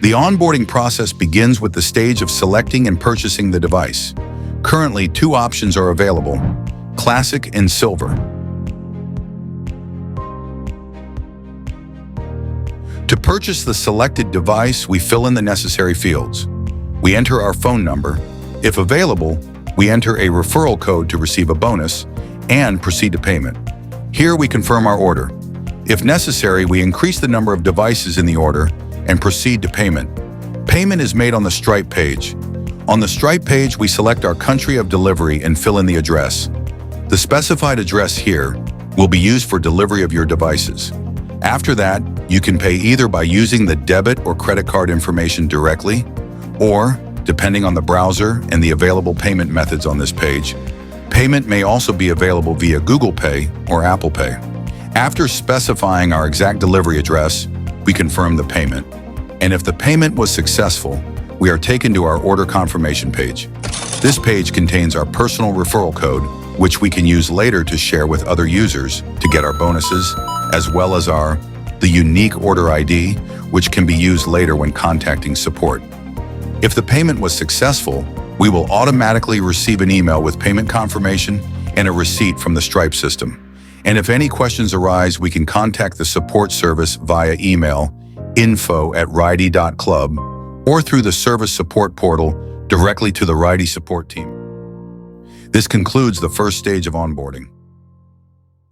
The onboarding process begins with the stage of selecting and purchasing the device. Currently, 2 options are available: Classic and Silver. To purchase the selected device, we fill in the necessary fields. We enter our phone number. If available, we enter a referral code to receive a bonus and proceed to payment. Here we confirm our order. If necessary, we increase the number of devices in the order and proceed to payment. Payment is made on the Stripe page. On the Stripe page, we select our country of delivery and fill in the address. The specified address here will be used for delivery of your devices. After that, you can pay either by using the debit or credit card information directly, or, depending on the browser and the available payment methods on this page, payment may also be available via Google Pay or Apple Pay. After specifying our exact delivery address, we confirm the payment. And if the payment was successful, we are taken to our order confirmation page. This page contains our personal referral code, which we can use later to share with other users to get our bonuses, as well as the unique order ID, which can be used later when contacting support. If the payment was successful, we will automatically receive an email with payment confirmation and a receipt from the Stripe system. And if any questions arise, we can contact the support service via email info@ridy.club or through the service support portal directly to the Ridy support team. This concludes the first stage of onboarding.